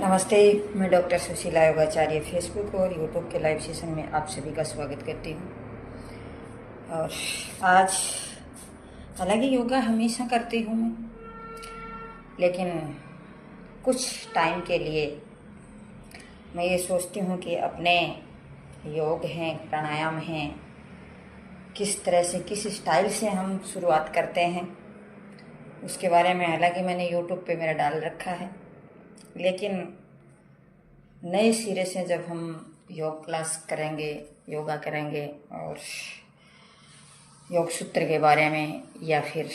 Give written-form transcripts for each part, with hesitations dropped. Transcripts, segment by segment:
नमस्ते। मैं doctor Sushila योगाचार्य Facebook और यूट्यूब के लाइव सेशन में आप सभी का स्वागत करती हूँ। और आज हालांकि योगा हमेशा करती हूँ मैं, लेकिन कुछ टाइम के लिए मैं ये सोचती हूँ कि अपने योग हैं, प्राणायाम हैं, किस तरह से, किस स्टाइल से हम शुरुआत करते हैं उसके बारे में हालांकि मैंने यूट्यूब पे मेरा डाल रखा है, लेकिन नए सिरे से जब हम योग क्लास करेंगे, योगा करेंगे और योग सूत्र के बारे में या फिर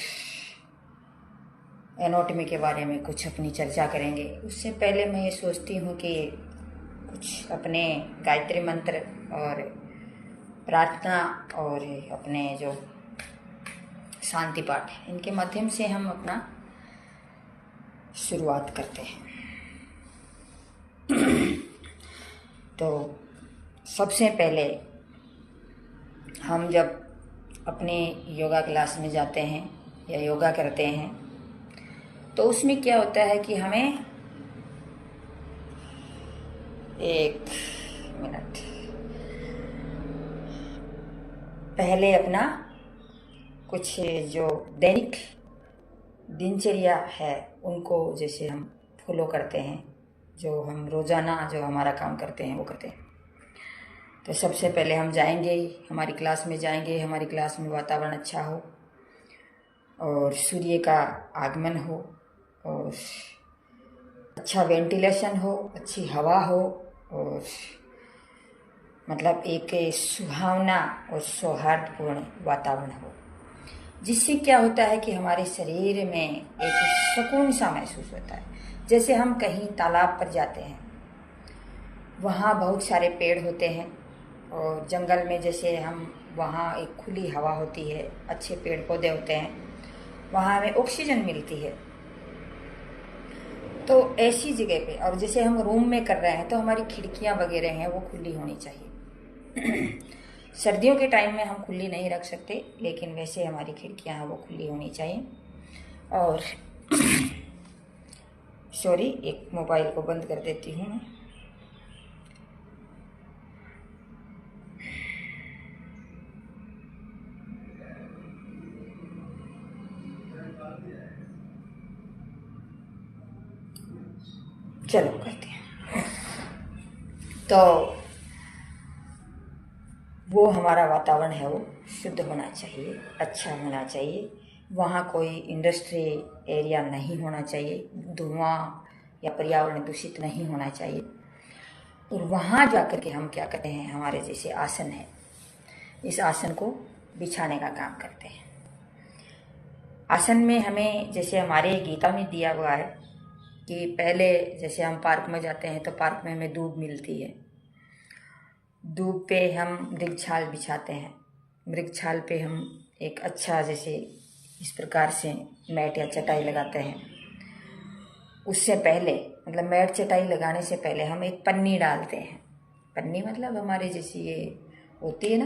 एनाटॉमी के बारे में कुछ अपनी चर्चा करेंगे, उससे पहले मैं ये सोचती हूँ कि कुछ अपने गायत्री मंत्र और प्रार्थना और अपने जो शांति पाठ है इनके माध्यम से हम अपना शुरुआत करते हैं। तो सबसे पहले हम जब अपने योगा क्लास में जाते हैं या योगा करते हैं तो उसमें क्या होता है कि हमें एक मिनट पहले अपना कुछ जो दैनिक दिनचर्या है उनको जैसे हम फॉलो करते हैं, जो हम रोज़ाना जो हमारा काम करते हैं वो करते हैं। तो सबसे पहले हम जाएंगे, हमारी क्लास में जाएंगे, हमारी क्लास में वातावरण अच्छा हो और सूर्य का आगमन हो और अच्छा वेंटिलेशन हो, अच्छी हवा हो और मतलब एक सुहावना और सौहार्दपूर्ण वातावरण हो, जिससे क्या होता है कि हमारे शरीर में एक सुकून सा महसूस होता है। जैसे हम कहीं तालाब पर जाते हैं, वहाँ बहुत सारे पेड़ होते हैं और जंगल में जैसे हम वहाँ एक खुली हवा होती है, अच्छे पेड़ पौधे होते हैं, वहाँ हमें ऑक्सीजन मिलती है। तो ऐसी जगह पे, और जैसे हम रूम में कर रहे हैं तो हमारी खिड़कियाँ वगैरह हैं वो खुली होनी चाहिए। सर्दियों के टाइम में हम खुली नहीं रख सकते, लेकिन वैसे हमारी खिड़कियाँ हैं वो खुली होनी चाहिए। और सॉरी, एक मोबाइल को बंद कर देती हूँ मैं। चलो करते हैं। तो वो हमारा वातावरण है वो शुद्ध होना चाहिए, अच्छा होना चाहिए। वहाँ कोई इंडस्ट्री एरिया नहीं होना चाहिए, धुआं या पर्यावरण दूषित नहीं होना चाहिए। और वहाँ जाकर के हम क्या करते हैं, हमारे जैसे आसन है, इस आसन को बिछाने का काम करते हैं। आसन में हमें जैसे हमारे गीता में दिया हुआ है कि पहले जैसे हम पार्क में जाते हैं तो पार्क में हमें दूब मिलती है, दूब पे हम मृगछाल बिछाते हैं, मृगछाल पे हम एक अच्छा जैसे इस प्रकार से मैट या चटाई लगाते हैं। उससे पहले मतलब मैट चटाई लगाने से पहले हम एक पन्नी डालते हैं। पन्नी मतलब हमारे जैसी ये होती है ना,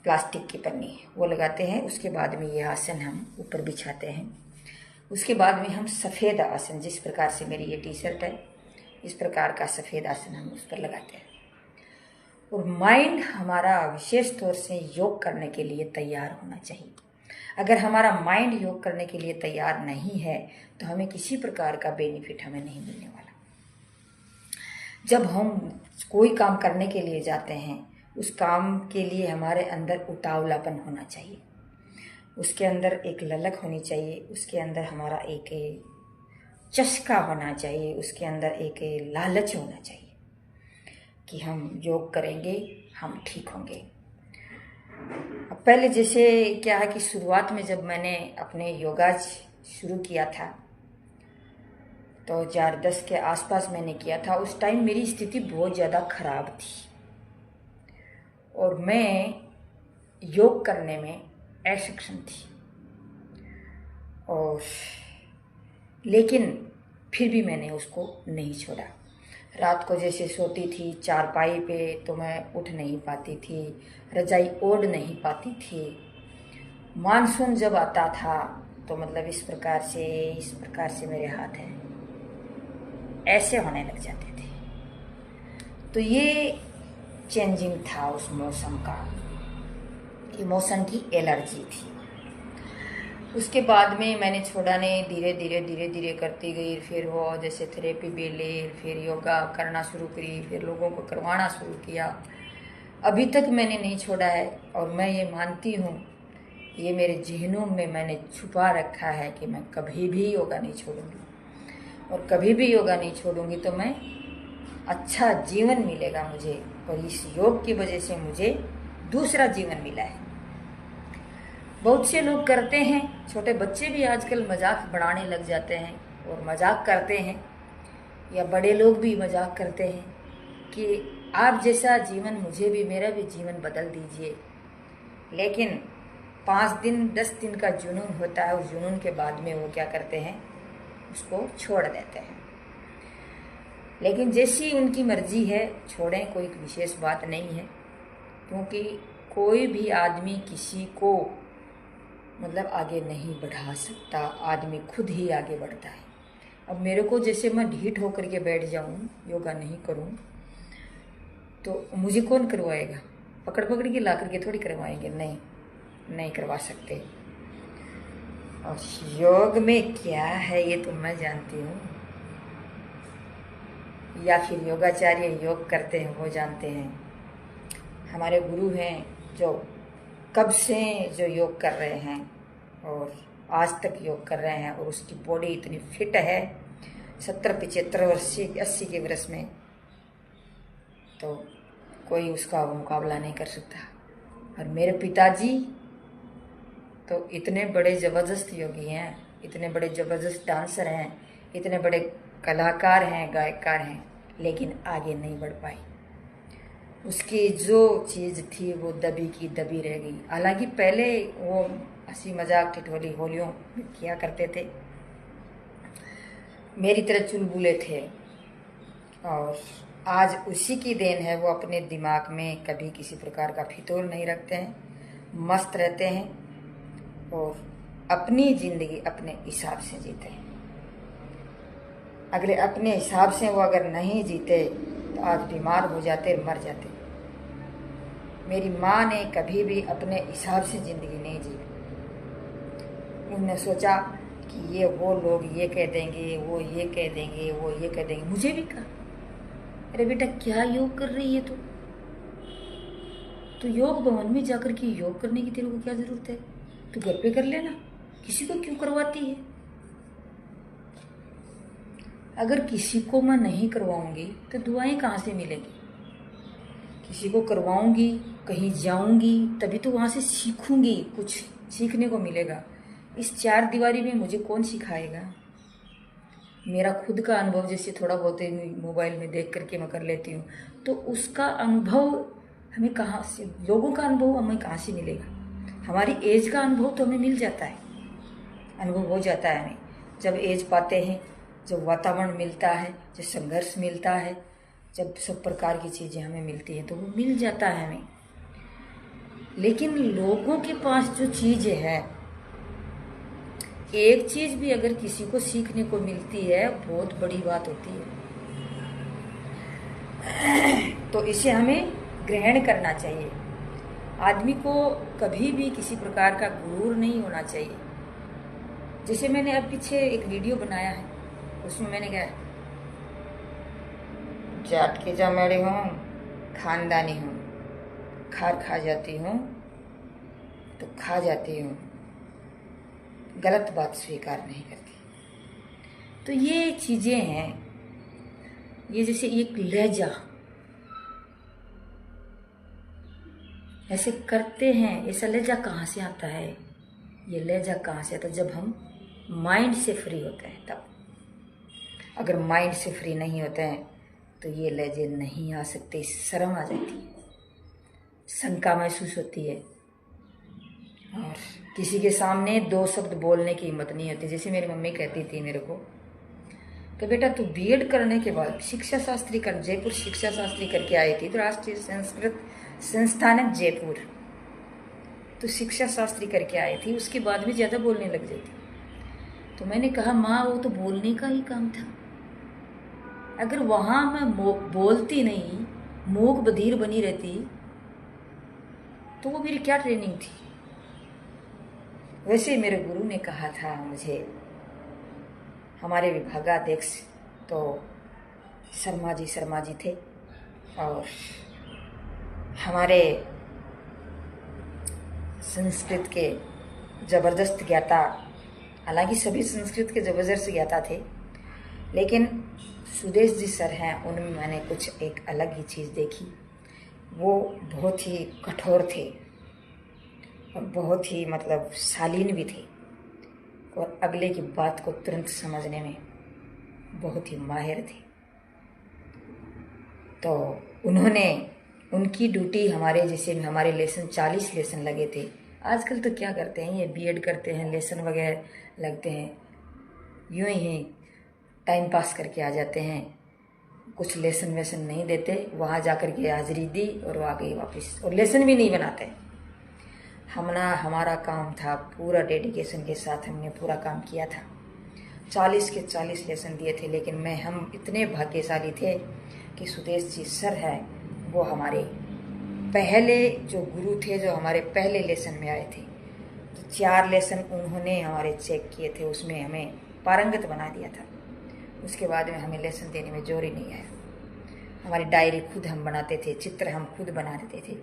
प्लास्टिक की पन्नी, वो लगाते हैं। उसके बाद में ये आसन हम ऊपर बिछाते हैं। उसके बाद में हम सफ़ेद आसन, जिस प्रकार से मेरी ये टी शर्ट है, इस प्रकार का सफ़ेद आसन हम उस पर लगाते हैं। और माइंड हमारा विशेष तौर से योग करने के लिए तैयार होना चाहिए। अगर हमारा माइंड योग करने के लिए तैयार नहीं है तो हमें किसी प्रकार का बेनिफिट हमें नहीं मिलने वाला। जब हम कोई काम करने के लिए जाते हैं, उस काम के लिए हमारे अंदर उतावलापन होना चाहिए, उसके अंदर एक ललक होनी चाहिए, उसके अंदर हमारा एक चस्का होना चाहिए, उसके अंदर एक लालच होना चाहिए कि हम योग करेंगे, हम ठीक होंगे। अब पहले जैसे क्या है कि शुरुआत में जब मैंने अपने योगा शुरू किया था तो 2010 के आसपास मैंने किया था। उस टाइम मेरी स्थिति बहुत ज़्यादा खराब थी और मैं योग करने में असक्षम थी, और लेकिन फिर भी मैंने उसको नहीं छोड़ा। रात को जैसे सोती थी चारपाई पे तो मैं उठ नहीं पाती थी, रजाई ओढ़ नहीं पाती थी। मानसून जब आता था तो मतलब इस प्रकार से मेरे हाथ हैं, ऐसे होने लग जाते थे। तो ये चेंजिंग था उस मौसम का, ये मौसम की एलर्जी थी। उसके बाद में मैंने छोड़ा नहीं, धीरे धीरे धीरे धीरे करती गई। फिर वो जैसे थेरेपी भी ली, फिर योगा करना शुरू करी, फिर लोगों को करवाना शुरू किया। अभी तक मैंने नहीं छोड़ा है और मैं ये मानती हूँ, ये मेरे ज़हनों में मैंने छुपा रखा है कि मैं कभी भी योगा नहीं छोड़ूंगी, और कभी भी योगा नहीं छोड़ूंगी तो मैं अच्छा जीवन मिलेगा मुझे, और इस योग की वजह से मुझे दूसरा जीवन मिला है। बहुत से लोग करते हैं, छोटे बच्चे भी आजकल मजाक बनाने लग जाते हैं और मजाक करते हैं, या बड़े लोग भी मजाक करते हैं कि आप जैसा जीवन मुझे भी, मेरा भी जीवन बदल दीजिए। लेकिन 5 दिन 10 दिन का जुनून होता है, उस जुनून के बाद में वो क्या करते हैं, उसको छोड़ देते हैं। लेकिन जैसी उनकी मर्जी है, छोड़ें, कोई विशेष बात नहीं है, क्योंकि कोई भी आदमी किसी को मतलब आगे नहीं बढ़ा सकता, आदमी खुद ही आगे बढ़ता है। अब मेरे को जैसे मैं ढीठ होकर के बैठ जाऊं, योगा नहीं करूं, तो मुझे कौन करवाएगा? पकड़ पकड़ के ला करके थोड़ी करवाएंगे, नहीं करवा सकते। और योग में क्या है ये तो मैं जानती हूँ, या फिर योगाचार्य योग करते हैं वो जानते हैं। हमारे गुरु हैं जो कब से जो योग कर रहे हैं और आज तक योग कर रहे हैं, और उसकी बॉडी इतनी फिट है 70-75 वर्ष 80 के वर्ष में, तो कोई उसका मुकाबला नहीं कर सकता। और मेरे पिताजी तो इतने बड़े ज़बरदस्त योगी हैं, इतने बड़े ज़बरदस्त डांसर हैं, इतने बड़े कलाकार हैं, गायकार हैं, लेकिन आगे नहीं बढ़ पाई। उसकी जो चीज़ थी वो दबी की दबी रह गई। हालांकि पहले वो हंसी मजाक ठिठोली होलियों में किया करते थे, मेरी तरह चुलबुले थे, और आज उसी की देन है, वो अपने दिमाग में कभी किसी प्रकार का फितूर नहीं रखते हैं, मस्त रहते हैं और अपनी ज़िंदगी अपने हिसाब से जीते हैं। अगले अपने हिसाब से वो अगर नहीं जीते तो आज बीमार हो जाते, मर जाते। मेरी माँ ने कभी भी अपने हिसाब से ज़िंदगी नहीं जी। उन्होंने सोचा कि ये वो लोग ये कह देंगे, वो ये कह देंगे, वो ये कह देंगे। मुझे भी कहा, अरे बेटा क्या योग कर रही है तो योग भवन में जाकर के योग करने की तेरे को क्या जरूरत है, तू घर पे कर लेना, किसी को क्यों करवाती है। अगर किसी को मैं नहीं करवाऊंगी तो दुआएं कहाँ से मिलेंगी? किसी को करवाऊंगी, कहीं जाऊंगी, तभी तो वहाँ से सीखूंगी, कुछ सीखने को मिलेगा। इस 4 दीवारी में मुझे कौन सिखाएगा? मेरा खुद का अनुभव जैसे थोड़ा बहुत मोबाइल में देख करके मैं कर लेती हूँ, तो उसका अनुभव हमें कहाँ से, लोगों का अनुभव हमें कहाँ से मिलेगा? हमारी एज का अनुभव तो हमें मिल जाता है, अनुभव हो जाता है हमें जब एज पाते हैं, जब वातावरण मिलता है, जब संघर्ष मिलता है, जब सब प्रकार की चीज़ें हमें मिलती हैं तो वो मिल जाता है हमें। लेकिन लोगों के पास जो चीज़ है, एक चीज़ भी अगर किसी को सीखने को मिलती है बहुत बड़ी बात होती है, तो इसे हमें ग्रहण करना चाहिए। आदमी को कभी भी किसी प्रकार का गुरूर नहीं होना चाहिए। जैसे मैंने अब पीछे एक वीडियो बनाया है, उसमें मैंने कहा जाट की जमेड़ी हूँ, खानदानी हूँ, खार खा जाती हूँ तो खा जाती हूँ, गलत बात स्वीकार नहीं करती। तो ये चीज़ें हैं, ये जैसे एक लहजा ऐसे करते हैं, ऐसा लहजा कहाँ से आता है? ये लहजा कहाँ से आता है? जब हम माइंड से फ्री होते हैं तब। अगर माइंड से फ्री नहीं होते हैं तो ये लहजे नहीं आ सकते, शर्म आ जाती है, शंका महसूस होती है, और किसी के सामने 2 शब्द बोलने की हिम्मत नहीं होती। जैसे मेरी मम्मी कहती थी मेरे को कि बेटा तू बीएड करने के बाद शिक्षा शास्त्री कर, जयपुर शिक्षा शास्त्री करके आई थी, तो राष्ट्रीय संस्कृत संस्थान है जयपुर, तो शिक्षा शास्त्री करके आई थी, उसके बाद में ज़्यादा बोलने लग जाती। तो मैंने कहा माँ वो तो बोलने का ही काम था, अगर वहाँ मैं बोलती नहीं, मूक बधिर बनी रहती, तो वो मेरी क्या ट्रेनिंग थी। वैसे मेरे गुरु ने कहा था मुझे, हमारे विभागाध्यक्ष तो शर्मा जी थे, और हमारे संस्कृत के ज़बरदस्त ज्ञाता, हालांकि सभी संस्कृत के ज़बरदस्त ज्ञाता थे, लेकिन सुदेश जी सर हैं, उनमें मैंने कुछ एक अलग ही चीज़ देखी। वो बहुत ही कठोर थे और बहुत ही मतलब शालीन भी थे, और अगले की बात को तुरंत समझने में बहुत ही माहिर थे। तो उन्होंने, उनकी ड्यूटी हमारे जैसे हमारे लेसन 40 लेसन लगे थे। आजकल तो क्या करते हैं, ये बीएड करते हैं, लेसन वगैरह लगते हैं, यूं ही टाइम पास करके आ जाते हैं, कुछ लेसन वेसन नहीं देते, वहाँ जा कर के हाजिरी दी और आ गई वापस, और लेसन भी नहीं बनाते। हमारा काम था पूरा डेडिकेशन के साथ, हमने पूरा काम किया था। 40 के 40 लेसन दिए थे, लेकिन हम इतने भाग्यशाली थे कि सुदेश जी सर है, वो हमारे पहले जो गुरु थे, जो हमारे पहले लेसन में आए थे। तो 4 लेसन उन्होंने हमारे चेक किए थे, उसमें हमें पारंगत बना दिया था। उसके बाद में हमें लेसन देने में जोर ही नहीं आया। हमारी डायरी खुद हम बनाते थे, चित्र हम खुद बना देते थे।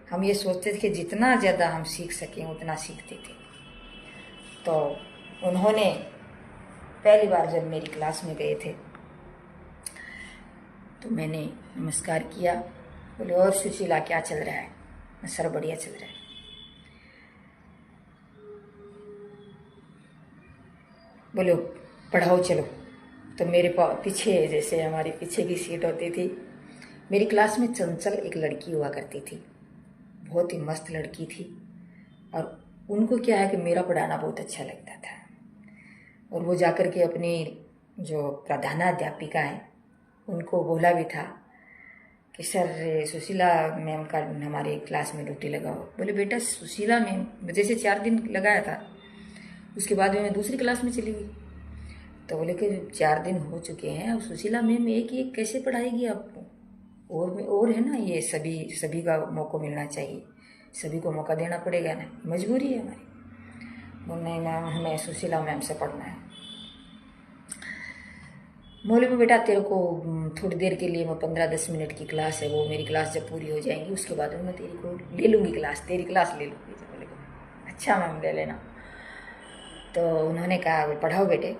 हम ये सोचते थे कि जितना ज़्यादा हम सीख सकें उतना सीखते थे। तो उन्होंने पहली बार जब मेरी क्लास में गए थे तो मैंने नमस्कार किया, बोले और सुशीला क्या चल रहा है। सर बढ़िया चल रहा है। बोलो पढ़ाओ चलो। तो मेरे पीछे, जैसे हमारी पीछे की सीट होती थी, मेरी क्लास में चंचल एक लड़की हुआ करती थी, बहुत ही मस्त लड़की थी, और उनको क्या है कि मेरा पढ़ाना बहुत अच्छा लगता था, और वो जाकर के अपनी जो प्रधानाध्यापिका है उनको बोला भी था कि सर सुशीला मैम का हमारे क्लास में ड्यूटी लगाओ। बोले बेटा सुशीला मैम, जैसे 4 दिन लगाया था, उसके बाद में मैं दूसरी क्लास में चली गई। तो बोले कि 4 दिन हो चुके हैं, और सुशीला मैम एक एक कैसे पढ़ाएगी आपको, और है ना, ये सभी का मौका मिलना चाहिए, सभी को मौका देना पड़ेगा ना, मजबूरी है हमारी। बोल नहीं मैम, हमें सुशीला मैम से पढ़ना है। बोले में बेटा तेरे को थोड़ी देर के लिए, मैं 15-10 मिनट की क्लास है, वो मेरी क्लास जब पूरी हो जाएंगी उसके बाद में मैं तेरी को ले लूँगी क्लास, तेरी क्लास ले लूँगी। तो बोले अच्छा मैम ले लेना। तो उन्होंने कहा पढ़ाओ बेटे,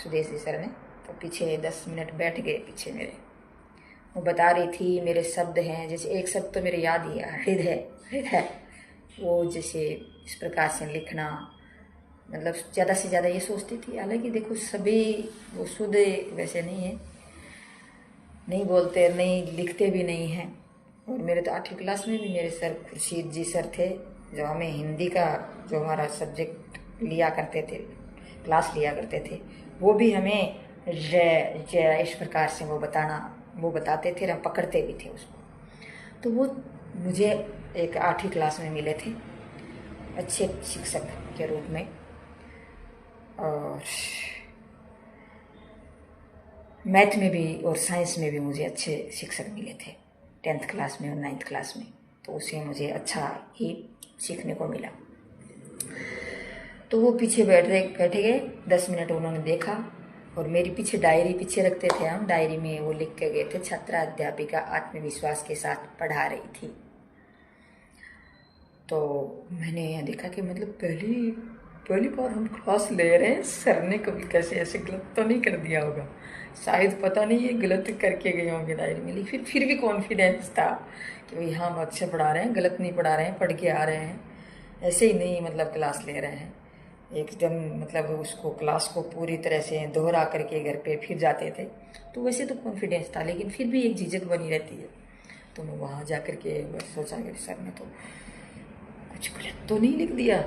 सुदेश जी सर ने। तो पीछे 10 मिनट बैठ गए पीछे मेरे। वो बता रही थी मेरे शब्द हैं, जैसे एक शब्द तो मेरे याद ही है, हृदय। वो जैसे इस प्रकार से लिखना, मतलब ज़्यादा से ज़्यादा ये सोचती थी। हालांकि देखो सभी वो शुद्ध वैसे नहीं है, नहीं बोलते, नहीं लिखते भी नहीं हैं। और मेरे तो 8वीं क्लास में भी मेरे सर खुर्शीद जी सर थे, जो हमें हिंदी का जो हमारा सब्जेक्ट लिया करते थे, क्लास लिया करते थे, वो भी हमें जय इस प्रकार से वो बताते थे, हम पकड़ते भी थे उसको। तो वो मुझे एक 8वीं क्लास में मिले थे अच्छे शिक्षक के रूप में। और मैथ में भी और साइंस में भी मुझे अच्छे शिक्षक मिले थे 10th क्लास में और 9th क्लास में, तो उससे मुझे अच्छा ही सीखने को मिला। तो वो पीछे बैठे गए, 10 मिनट उन्होंने देखा, और मेरी पीछे डायरी पीछे रखते थे हम, डायरी में वो लिख के गए थे, छात्रा अध्यापिका आत्मविश्वास के साथ पढ़ा रही थी। तो मैंने देखा कि मतलब पहली बार हम क्लास ले रहे हैं, सर ने कभी कैसे ऐसे गलत तो नहीं कर दिया होगा, शायद पता नहीं ये गलत करके गए होंगे डायरी में। लेकिन फिर भी कॉन्फिडेंस था कि भाई हाँ हम अच्छे पढ़ा रहे हैं, गलत नहीं पढ़ा रहे हैं, पढ़ के आ रहे हैं, ऐसे ही नहीं मतलब क्लास ले रहे हैं एकदम, मतलब उसको क्लास को पूरी तरह से दोहरा करके घर पे फिर जाते थे। तो वैसे तो कॉन्फिडेंस था, लेकिन फिर भी एक झिझक बनी रहती है। तो मैं वहाँ जा कर के बस सोचा कि सर ने तो कुछ गलत तो नहीं लिख दिया,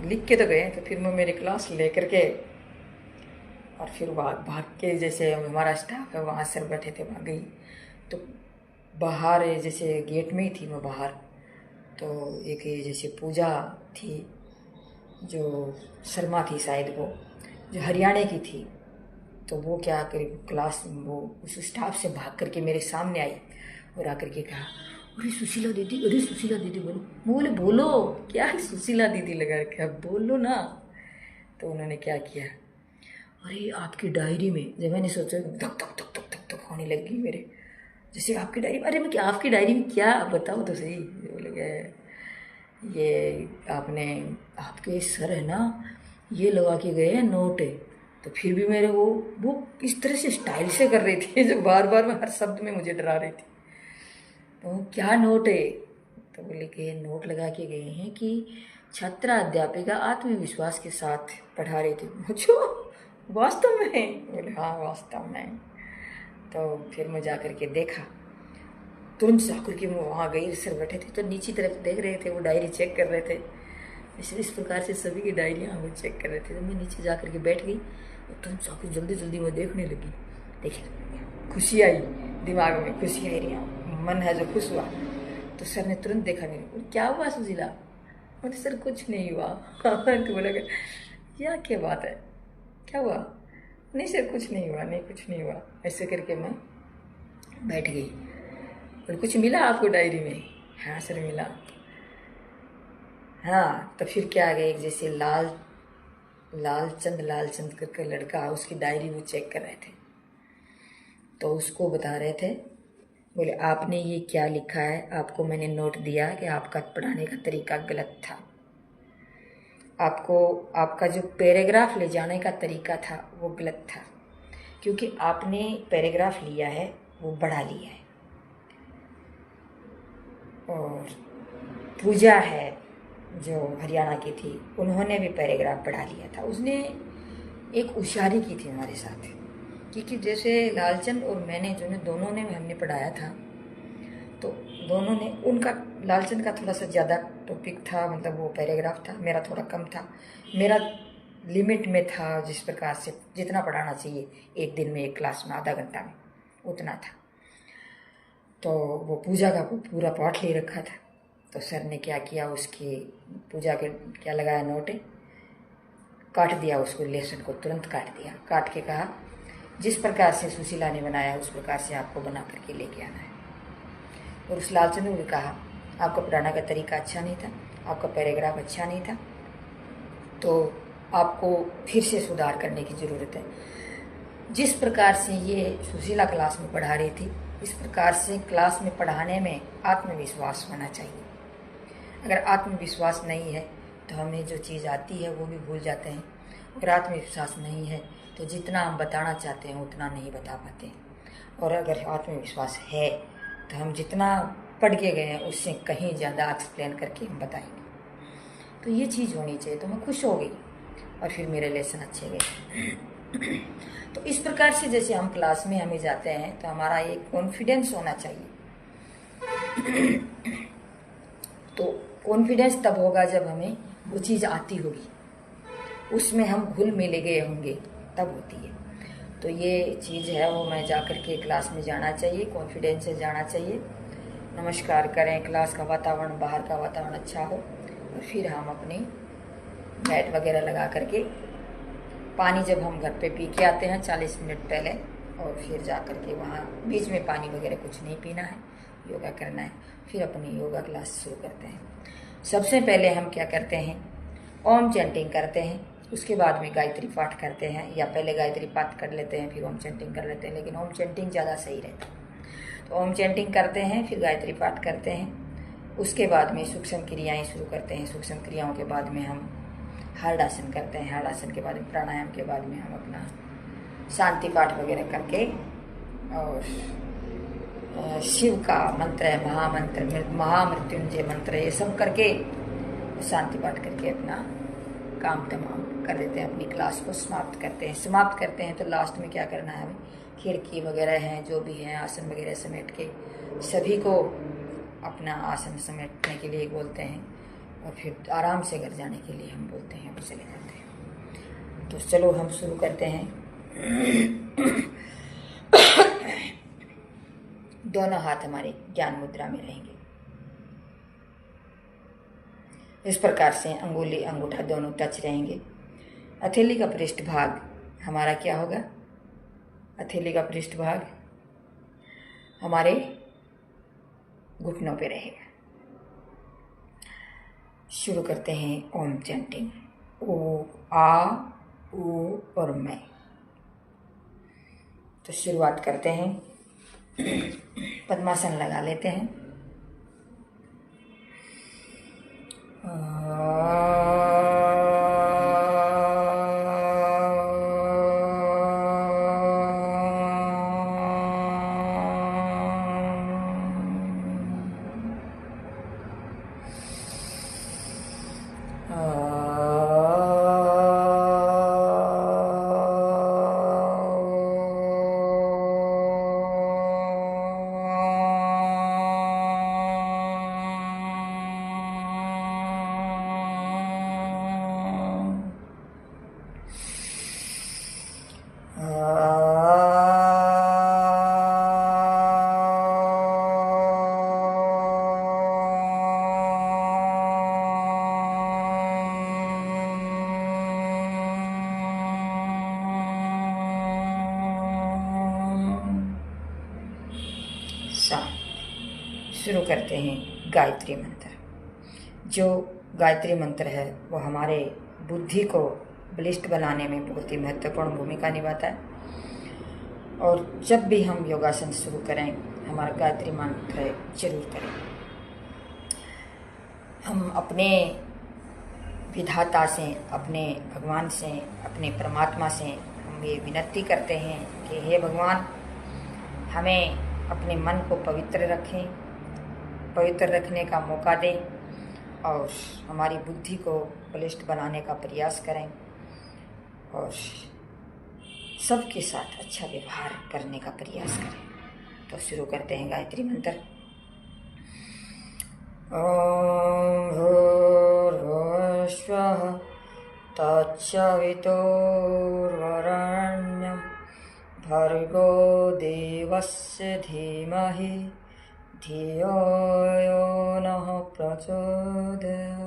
लिख के तो गए। तो फिर मैं मेरी क्लास ले करके और फिर भाग के, जैसे हमारा स्टाफ है वहाँ सर बैठे थे, वहाँ गई। तो बाहर जैसे गेट में ही थी मैं बाहर, तो एक जैसे पूजा थी जो शर्मा थी शायद, वो जो हरियाणा की थी, तो वो क्या करी, क्लास वो उस स्टाफ से भाग करके मेरे सामने आई और आकर के कहा, अरे सुशीला दीदी, अरे सुशीला दीदी बोलो। मैं बोले बोलो, क्या है सुशीला दीदी लगा रखा, बोलो ना। तो उन्होंने क्या किया, अरे आपकी डायरी में, जब मैंने सोचा धक धक धक धक धक धक होने लगी मेरे, जैसे आपकी डायरी में, अरे मैं क्या आपकी डायरी में क्या, बताओ तो सही। बोले गए ये आपने, आपके सर है ना ये लगा के गए हैं नोट है। तो फिर भी मेरे वो इस तरह से स्टाइल से कर रही थी जो बार बार में हर शब्द में मुझे डरा रही थी। तो क्या नोट है, तो बोले कि नोट लगा के गए हैं कि छात्रा अध्यापिका आत्मविश्वास के साथ पढ़ा रही थी। मुझे वास्तव में, बोले हाँ वास्तव में। तो फिर मैं जा कर के देखा, तुरंत जा कर के मैं वहाँ गई, सर बैठे थे तो नीचे तरफ देख रहे थे, वो डायरी चेक कर रहे थे। इस प्रकार से सभी की डायरियाँ वो चेक कर रहे थे। तो मैं नीचे जा कर के बैठ गई और तुरंत जाकर जल्दी जल्दी मैं देखने लगी। देखिए खुशी आई, दिमाग में खुशी आई रही, मन है जो खुश हुआ। तो सर ने तुरंत देखा मेरे को, क्या हुआ सुशीला? बोले सर कुछ नहीं हुआ। तो बोला यार क्या बात है, क्या हुआ? नहीं सर कुछ नहीं हुआ, नहीं कुछ नहीं हुआ। ऐसे करके मैं बैठ गई। और कुछ मिला आपको डायरी में? हाँ सर मिला। हाँ, तो फिर क्या आ गया, एक जैसे लालचंद करके लड़का, उसकी डायरी वो चेक कर रहे थे। तो उसको बता रहे थे, बोले आपने ये क्या लिखा है, आपको मैंने नोट दिया कि आपका पढ़ाने का तरीका गलत था। आपका जो पैराग्राफ ले जाने का तरीका था वो गलत था, क्योंकि आपने पैराग्राफ लिया है वो बढ़ा लिया है। और पूजा है जो हरियाणा की थी, उन्होंने भी पैराग्राफ बढ़ा लिया था। उसने एक होशियारी की थी हमारे साथ, क्योंकि जैसे लालचंद और मैंने दोनों ने हमने पढ़ाया था, तो दोनों ने, उनका लालचंद का थोड़ा सा ज़्यादा टॉपिक था, मतलब वो पैराग्राफ था, मेरा थोड़ा कम था। मेरा लिमिट में था, जिस प्रकार से जितना पढ़ाना चाहिए एक दिन में, एक क्लास में आधा घंटा में, उतना था। तो वो पूजा का पूरा पाठ ले रखा था। तो सर ने क्या किया, उसकी पूजा के क्या लगाया, नोट काट दिया, उसको लेसन को तुरंत काट दिया। काट के कहा जिस प्रकार से सुशीला ने बनाया उस प्रकार से आपको बना करके लेके आना है। और उस लालचंद ने कहा आपका पढ़ाने का तरीका अच्छा नहीं था, आपका पैराग्राफ अच्छा नहीं था, तो आपको फिर से सुधार करने की ज़रूरत है। जिस प्रकार से ये सुशीला क्लास में पढ़ा रही थी, इस प्रकार से क्लास में पढ़ाने में आत्मविश्वास होना चाहिए। अगर आत्मविश्वास नहीं है तो हमें जो चीज़ आती है वो भी भूल जाते हैं। अगर आत्मविश्वास नहीं है तो जितना हम बताना चाहते हैं उतना नहीं बता पाते। और अगर आत्मविश्वास है तो हम जितना पढ़ के गए हैं उससे कहीं ज़्यादा एक्सप्लेन करके हम बताएंगे। तो ये चीज़ होनी चाहिए। तो मैं खुश हो गई और फिर मेरे लेसन अच्छे गए। तो इस प्रकार से जैसे हम क्लास में हमें जाते हैं तो हमारा एक कॉन्फिडेंस होना चाहिए। तो कॉन्फिडेंस तब होगा जब हमें वो चीज़ आती होगी, उसमें हम घुल मिल गए होंगे, तब होती है। तो ये चीज़ है वो, मैं जा कर के क्लास में जाना चाहिए, कॉन्फिडेंस से जाना चाहिए, नमस्कार करें, क्लास का वातावरण, बाहर का वातावरण अच्छा हो, और फिर हम अपनी मैट वगैरह लगा करके, पानी जब हम घर पे पी के आते हैं 40 मिनट पहले, और फिर जा कर के वहाँ बीच में पानी वगैरह कुछ नहीं पीना है, योगा करना है, फिर अपनी योगा क्लास शुरू करते हैं। सबसे पहले हम क्या करते हैं, ओम चैंटिंग करते हैं, उसके बाद में गायत्री पाठ करते हैं, या पहले गायत्री पाठ कर लेते हैं फिर ओम चैंटिंग कर लेते हैं, लेकिन ओम चैंटिंग ज़्यादा सही रहता है। तो ओम चैंटिंग करते हैं, फिर गायत्री पाठ करते हैं, उसके बाद में सूक्ष्म क्रियाएँ शुरू करते हैं। सूक्ष्म क्रियाओं के बाद में हम हार्ड आसन करते हैं, हार्ड आसन के बाद में प्राणायाम के बाद में हम अपना शांति पाठ वगैरह करके, और शिव का मंत्र है, महामंत्र, महामृत्युंजय मंत्र, ये सब करके शांति पाठ करके अपना काम तमाम कर देते हैं, अपनी क्लास को समाप्त करते हैं। समाप्त करते हैं तो लास्ट में क्या करना है, हमें खिड़की वगैरह हैं जो भी हैं, आसन वगैरह समेट के सभी को अपना आसन समेटने के लिए बोलते हैं, और फिर आराम से घर जाने के लिए हम बोलते हैं, हम चले जाते हैं। तो चलो हम शुरू करते हैं। दोनों हाथ हमारे ज्ञान मुद्रा में रहेंगे। इस प्रकार से अंगुली अंगूठा दोनों टच रहेंगे। हथेली का पृष्ठ भाग हमारा क्या होगा, हथेली का पृष्ठभाग हमारे घुटनों पे रहेगा। शुरू करते हैं ओम चैंटिंग। ओ आ ऊ और मैं। तो शुरुआत करते हैं। पद्मासन लगा लेते हैं। शुरू करते हैं गायत्री मंत्र। जो गायत्री मंत्र है वो हमारे बुद्धि को बलिष्ठ बनाने में बहुत ही महत्वपूर्ण भूमिका निभाता है। और जब भी हम योगासन शुरू करें हमारा गायत्री मंत्र जरूर करें। हम अपने विधाता से, अपने भगवान से, अपने परमात्मा से हम ये विनती करते हैं कि हे भगवान, हमें अपने मन को पवित्र रखें, पवित्र रखने का मौका दें और हमारी बुद्धि को बलिष्ठ बनाने का प्रयास करें और सबके साथ अच्छा व्यवहार करने का प्रयास करें। तो शुरू करते हैं गायत्री मंत्र। ओम भूर्भुवः स्वः तत्सवितुर्वरेण्यं भर्गो देवस्य धीमहि धियो यो नः प्रचोदयात्।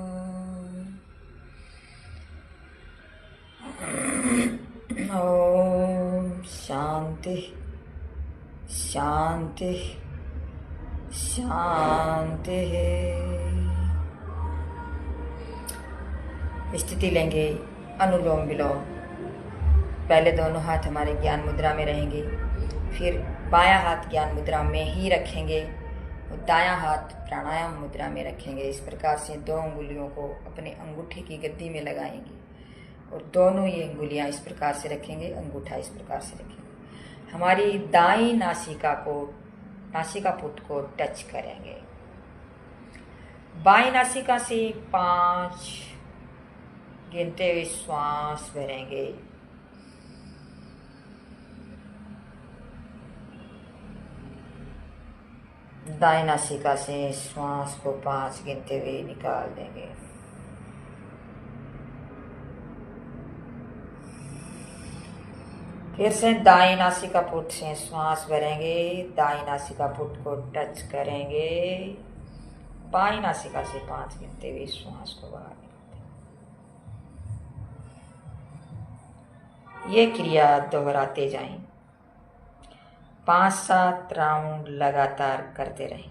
ओम शांति शांति शांति। स्थिति लेंगे अनुलोम विलोम। पहले दोनों हाथ हमारे ज्ञान मुद्रा में रहेंगे, फिर बायां हाथ ज्ञान मुद्रा में ही रखेंगे और दायां हाथ प्राणायाम मुद्रा में रखेंगे। इस प्रकार से 2 अंगुलियों को अपने अंगूठे की गद्दी में लगाएंगे और दोनों ये अंगुलियां इस प्रकार से रखेंगे, अंगूठा इस प्रकार से रखेंगे। हमारी दाईं नासिका पुट को टच करेंगे। बाईं नासिका से 5 गिनते हुए श्वास भरेंगे। दाईं नासिका से श्वास को 5 गिनते हुए निकाल देंगे। फिर से दाईं नासिका पुट से श्वास भरेंगे, दाईं नासिका पुट को टच करेंगे, बाईं नासिका से 5 गिनते हुए श्वास को बाहर निकालते हैं। ये क्रिया दोहराते जाएं। 5-7 राउंड लगातार करते रहें।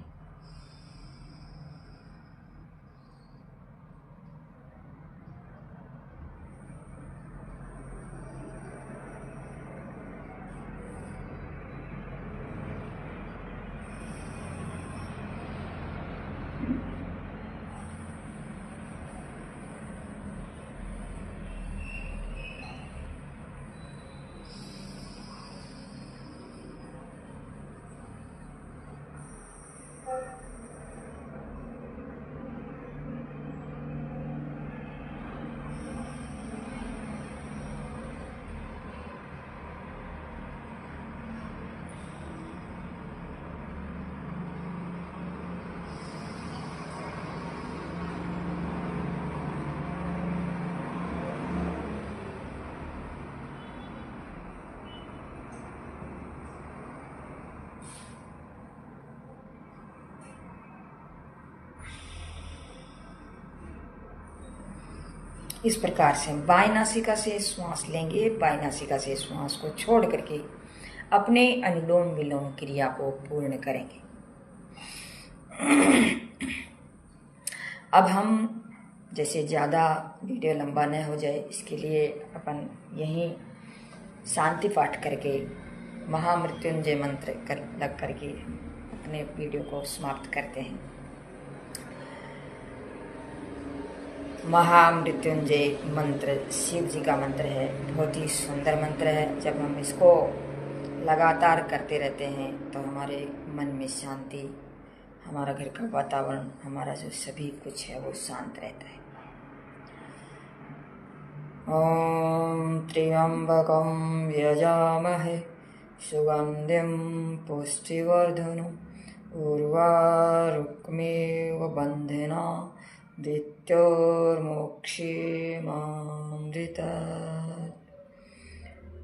इस प्रकार से बाईं नासिका से श्वास लेंगे, बाईं नासिका से श्वास को छोड़ करके अपने अनुलोम विलोम क्रिया को पूर्ण करेंगे। अब हम जैसे ज़्यादा वीडियो लंबा न हो जाए, इसके लिए अपन यहीं शांति पाठ करके महामृत्युंजय मंत्र लग करके अपने वीडियो को समाप्त करते हैं। महामृत्युंजय मंत्र शिव जी का मंत्र है, बहुत ही सुंदर मंत्र है। जब हम इसको लगातार करते रहते हैं तो हमारे मन में शांति, हमारा घर का वातावरण, हमारा जो सभी कुछ है वो शांत रहता है। ओम त्र्यंबकं यजामहे सुगंधिं पुष्टिवर्धनम् उर्वारुकमेव बन्धना मृत्योर्मोक्षेमामृतात्।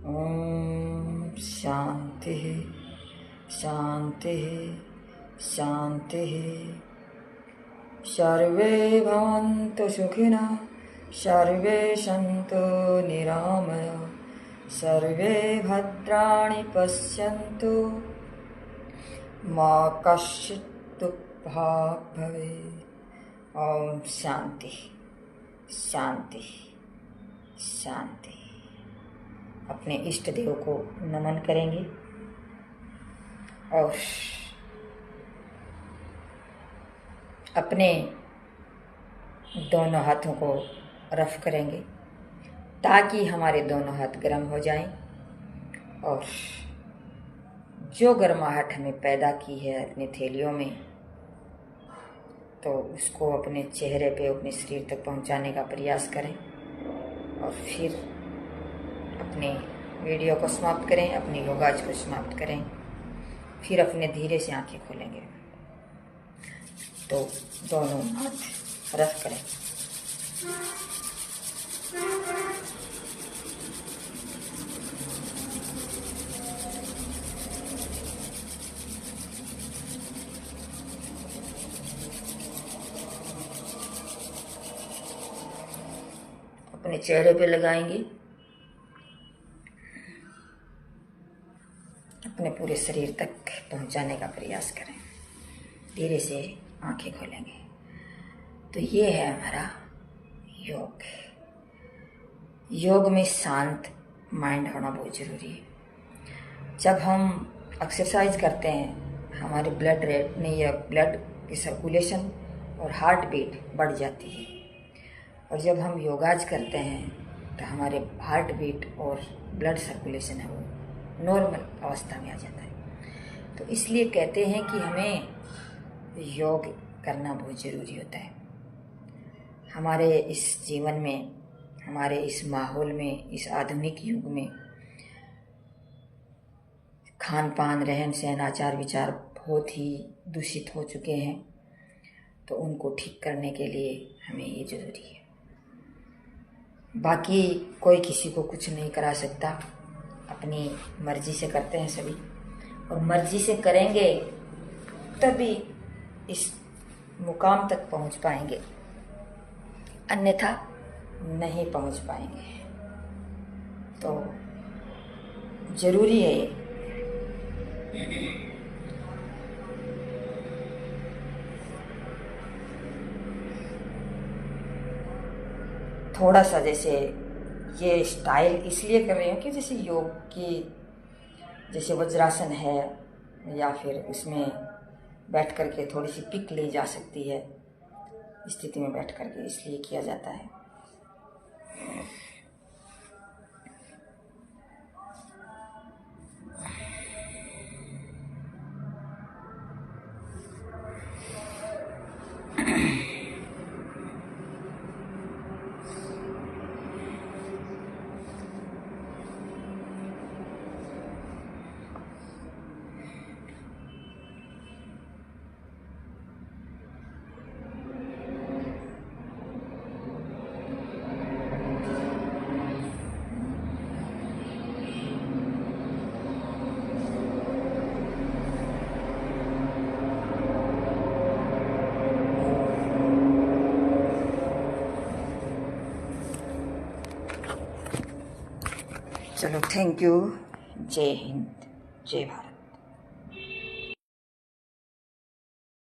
ओम शांति शांति शांति। सर्वे भवन्तु सुखिनः, सर्वे सन्तु निरामया, सर्वे भद्राणि पश्यन्तु, मा कश्चित् दुःखभाग् भवेत्। ओम शांति शांति शांति। अपने इष्ट देव को नमन करेंगे और अपने दोनों हाथों को रफ करेंगे ताकि हमारे दोनों हाथ गर्म हो जाएं और जो गर्माहट हमें पैदा की है अपने थैलियों में, तो उसको अपने चेहरे पे, अपने शरीर तक पहुंचाने का प्रयास करें और फिर अपने वीडियो को समाप्त करें, अपने योगाज को समाप्त करें। फिर अपने धीरे से आंखें खोलेंगे तो दोनों हाथ रफ करें। अपने चेहरे पे लगाएंगे, अपने पूरे शरीर तक पहुंचाने का प्रयास करें। धीरे से आंखें खोलेंगे। तो ये है हमारा योग। योग में शांत माइंड होना बहुत ज़रूरी है। जब हम एक्सरसाइज करते हैं हमारे ब्लड रेट में या ब्लड की सर्कुलेशन और हार्ट बीट बढ़ जाती है, और जब हम योगाज करते हैं तो हमारे हार्ट बीट और ब्लड सर्कुलेशन है वो नॉर्मल अवस्था में आ जाता है। तो इसलिए कहते हैं कि हमें योग करना बहुत ज़रूरी होता है। हमारे इस जीवन में, हमारे इस माहौल में, इस आधुनिक युग में खान पान, रहन सहन, आचार विचार बहुत ही दूषित हो चुके हैं। तो उनको ठीक करने के लिए हमें ये ज़रूरी है। बाकी कोई किसी को कुछ नहीं करा सकता, अपनी मर्जी से करते हैं सभी, और मर्जी से करेंगे तभी इस मुकाम तक पहुंच पाएंगे, अन्यथा नहीं पहुंच पाएंगे। तो जरूरी है ये। थोड़ा सा जैसे ये स्टाइल इसलिए कर रही हूँ कि जैसे योग की जैसे वज्रासन है या फिर उसमें बैठ करके थोड़ी सी पिक ली जा सकती है स्थिति में बैठ करके, इसलिए किया जाता है। चलो, थैंक यू। जय हिंद। जय भारत।